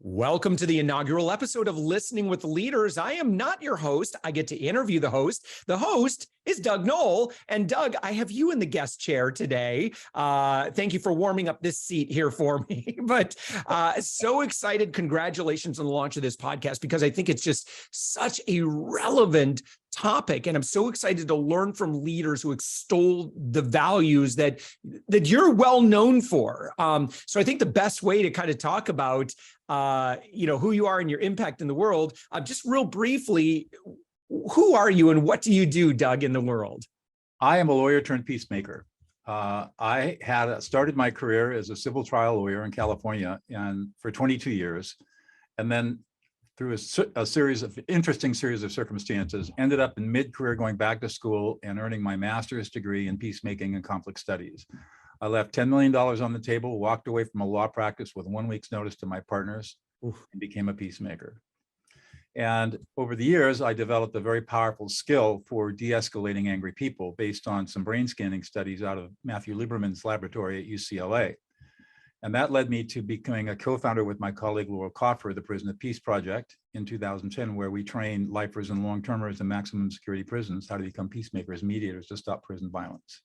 Welcome to the inaugural episode of Listening with Leaders. I am not your host. I get to interview the host. The host is Doug Noll. And Doug, I have you in the guest chair today. Thank you for warming up this seat here for me. But so excited. Congratulations on the launch of this podcast, because I think it's just such a relevant topic. And I'm so excited to learn from leaders who extol the values that you're well known for. So I think the best way to kind of talk about who you are and your impact in the world, just real briefly, who are you and what do you do, Doug, in the world? I am a lawyer turned peacemaker. I had started my career as a civil trial lawyer in California and for 22 years, and then through a series of circumstances, ended up in mid-career going back to school and earning my master's degree in peacemaking and conflict studies. I left $10 million on the table, walked away from a law practice with 1 week's notice to my partners, and became a peacemaker. And over the years, I developed a very powerful skill for de-escalating angry people based on some brain scanning studies out of Matthew Lieberman's laboratory at UCLA. And that led me to becoming a co-founder with my colleague Laurel Coffer of the Prison of Peace Project in 2010, where we train lifers and long-termers in maximum security prisons how to become peacemakers, mediators to stop prison violence.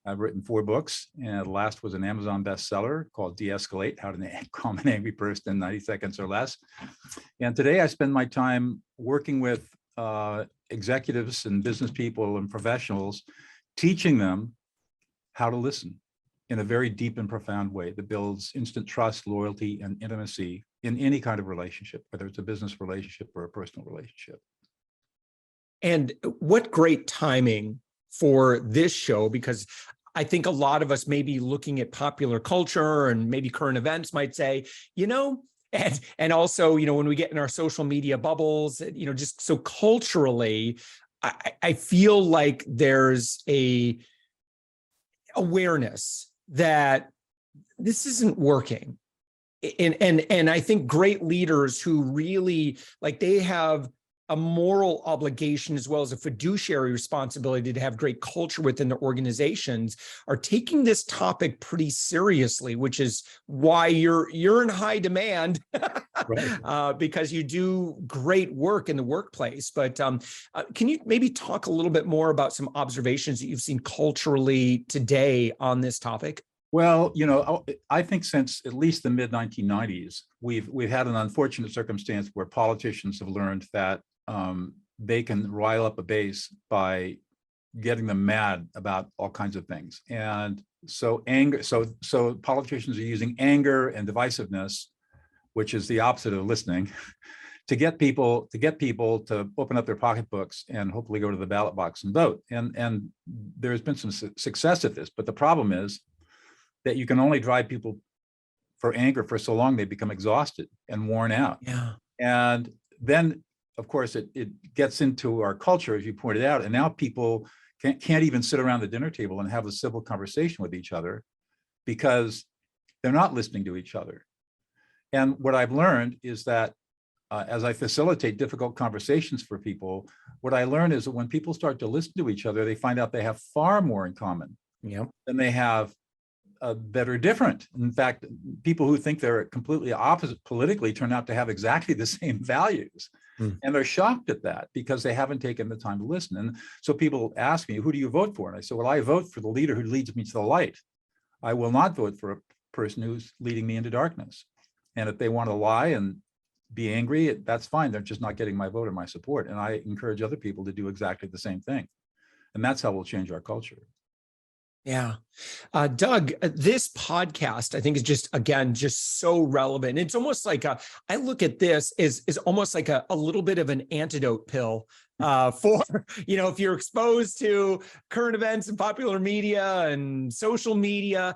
I've written 4 books, and the last was an Amazon bestseller called De-escalate, How to Calm an Angry Person in 90 Seconds or Less. And today I spend my time working with executives and business people and professionals, teaching them how to listen in a very deep and profound way that builds instant trust, loyalty, and intimacy in any kind of relationship, whether it's a business relationship or a personal relationship. And what great timing for this show, because I think a lot of us may be looking at popular culture and maybe current events might say, and also, when we get in our social media bubbles, just so culturally, I feel like there's a awareness that this isn't working. And I think great leaders who really, they have a moral obligation as well as a fiduciary responsibility to have great culture within their organizations are taking this topic pretty seriously, which is why you're in high demand, right. Because you do great work in the workplace. But can you maybe talk a little bit more about some observations that you've seen culturally today on this topic? Well, I think since at least the mid-1990s, we've had an unfortunate circumstance where politicians have learned that they can rile up a base by getting them mad about all kinds of things. And so politicians are using anger and divisiveness, which is the opposite of listening, to get people to open up their pocketbooks and hopefully go to the ballot box and vote. And there's been some success at this, but the problem is that you can only drive people for anger for so long they become exhausted and worn out. Yeah. And then, of course, it gets into our culture, as you pointed out, and now people can't even sit around the dinner table and have a civil conversation with each other because they're not listening to each other. And what I've learned is that as I facilitate difficult conversations for people, what I learned is that when people start to listen to each other, they find out they have far more in common than they have that are different. In fact, people who think they're completely opposite politically turn out to have exactly the same values. And they're shocked at that because they haven't taken the time to listen. And so people ask me, who do you vote for? And I say, well, I vote for the leader who leads me to the light. I will not vote for a person who's leading me into darkness. And if they want to lie and be angry, that's fine. They're just not getting my vote or my support. And I encourage other people to do exactly the same thing. And that's how we'll change our culture. Yeah. Doug, this podcast, I think, is just so relevant. It's almost like I look at this is almost like a little bit of an antidote pill for, if you're exposed to current events and popular media and social media.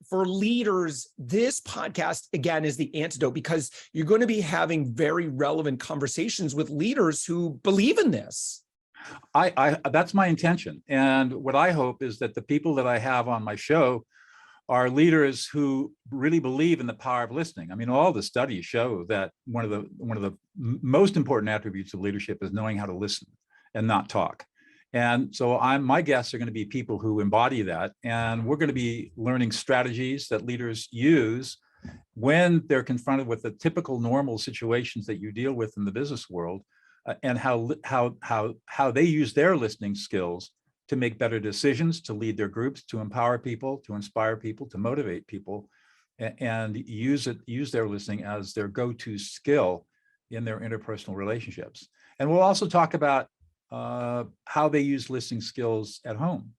For leaders, this podcast, again, is the antidote because you're going to be having very relevant conversations with leaders who believe in this. That's my intention. And what I hope is that the people that I have on my show are leaders who really believe in the power of listening. I mean, all the studies show that one of the most important attributes of leadership is knowing how to listen and not talk. And so my guests are going to be people who embody that. And we're going to be learning strategies that leaders use when they're confronted with the typical normal situations that you deal with in the business world, and how they use their listening skills to make better decisions, to lead their groups, to empower people, to inspire people, to motivate people, and use their listening as their go-to skill in their interpersonal relationships. And we'll also talk about how they use listening skills at home,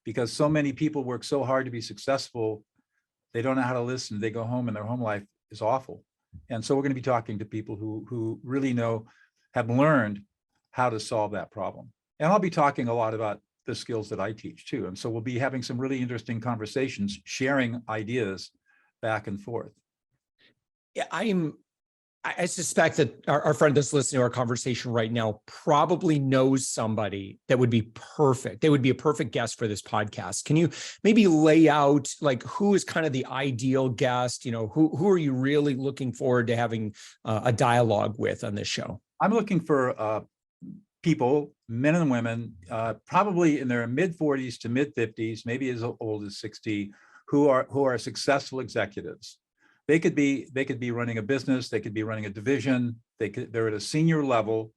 because so many people work so hard to be successful, they don't know how to listen. They go home and their home life is awful. And so we're going to be talking to people who really have learned how to solve that problem. And I'll be talking a lot about the skills that I teach too. And so we'll be having some really interesting conversations, sharing ideas back and forth. Yeah, I suspect that our friend that's listening to our conversation right now probably knows somebody that would be perfect. They would be a perfect guest for this podcast. Can you maybe lay out like who is kind of the ideal guest? Who are you really looking forward to having a dialogue with on this show? I'm looking for people, men and women, probably in their mid 40s to mid 50s, maybe as old as 60, who are successful executives. They could be running a business, they could be running a division, they're at a senior level,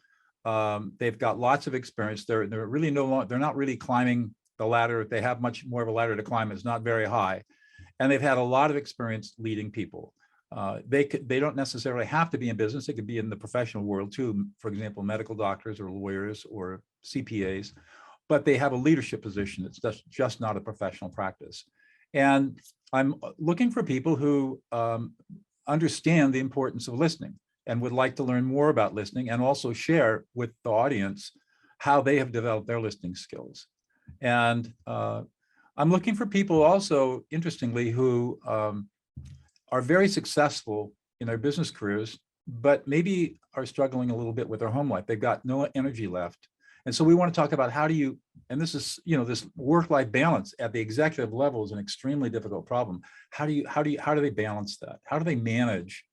they've got lots of experience. They're really they're not really climbing the ladder. They have much more of a ladder to climb. It's not very high, and they've had a lot of experience leading people. They don't necessarily have to be in business. They could be in the professional world too. For example, medical doctors or lawyers or CPAs, but they have a leadership position. It's just not a professional practice. And I'm looking for people who understand the importance of listening and would like to learn more about listening, and also share with the audience how they have developed their listening skills. And I'm looking for people also, interestingly, who are very successful in their business careers, but maybe are struggling a little bit with their home life. They've got no energy left. And so we want to talk about how do you, and this is, this work-life balance at the executive level is an extremely difficult problem. How do they balance that? How do they manage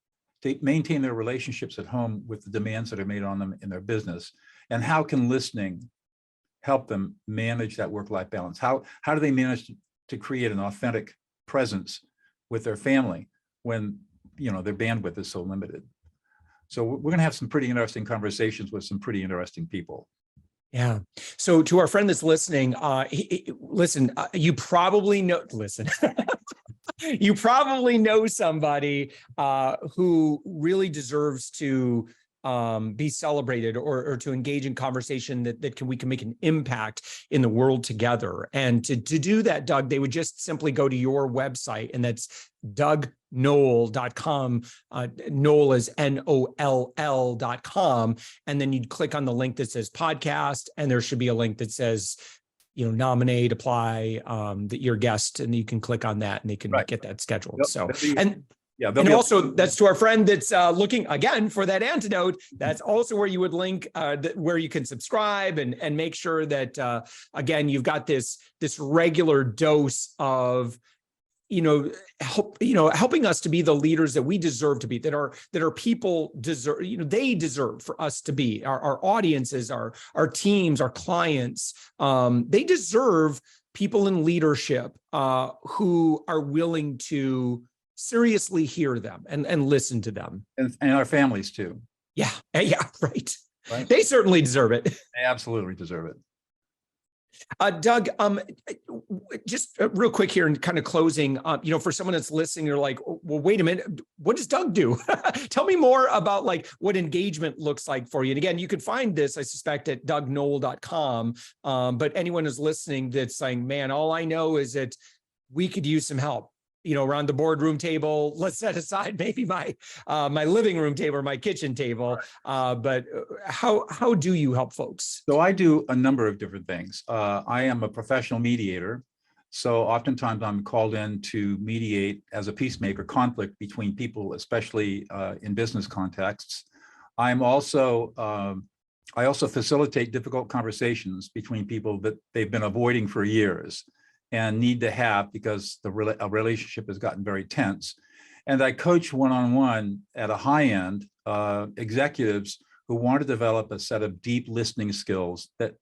to maintain their relationships at home with the demands that are made on them in their business? And how can listening help them manage that work-life balance? How do they manage to create an authentic presence with their family when their bandwidth is so limited? So we're going to have some pretty interesting conversations with some pretty interesting people. Yeah. So to our friend that's listening, you probably know somebody who really deserves to be celebrated or to engage in conversation that we can make an impact in the world together. And to do that, Doug, they would just simply go to your website, and that's DougNoll.com. Noll is NOLL.com. And then you'd click on the link that says podcast, and there should be a link that says, nominate, apply, your guest, and you can click on that and they can get that scheduled. Yep. So, and also that's to our friend that's looking again for that antidote. That's also where you would link where you can subscribe and make sure that again, you've got this regular dose of helping us to be the leaders that we deserve to be, that our people deserve, they deserve for us to be, our audiences, our teams, our clients, they deserve people in leadership who are willing to seriously hear them and listen to them. And our families too. Yeah, right. They certainly deserve it. They absolutely deserve it. Doug, just real quick here and kind of closing, for someone that's listening, you're like, well, wait a minute, what does Doug do? Tell me more about like what engagement looks like for you. And again, you could find this, I suspect, at DougNoll.com. But anyone who's listening that's saying, man, all I know is that we could use some help. Around the boardroom table, let's set aside maybe my living room table or my kitchen table. But how do you help folks? So I do a number of different things. I am a professional mediator. So oftentimes I'm called in to mediate as a peacemaker conflict between people, especially in business contexts. I also facilitate difficult conversations between people that they've been avoiding for years and need to have because a relationship has gotten very tense. And I coach one-on-one at a high end executives who want to develop a set of deep listening skills that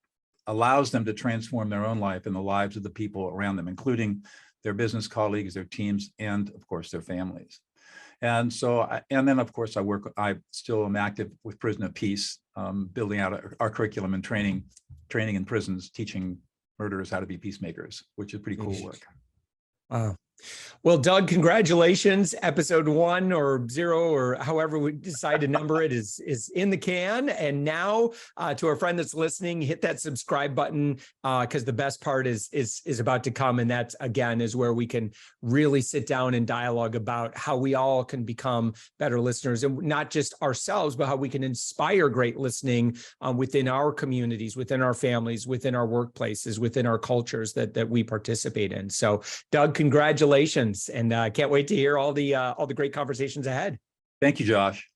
allows them to transform their own life and the lives of the people around them, including their business colleagues, their teams, and of course, their families. And so, and then of course I still am active with Prison of Peace, building out our curriculum and training in prisons, teaching murderers how to be peacemakers, which is pretty cool work. Wow. Well, Doug, congratulations. Episode 1 or 0, or however we decide to number it, is in the can. And now to our friend that's listening, hit that subscribe button, because the best part is about to come. And that, again, is where we can really sit down and dialogue about how we all can become better listeners, and not just ourselves, but how we can inspire great listening within our communities, within our families, within our workplaces, within our cultures that we participate in. So, Doug, congratulations. And I can't wait to hear all the great conversations ahead. Thank you, Josh.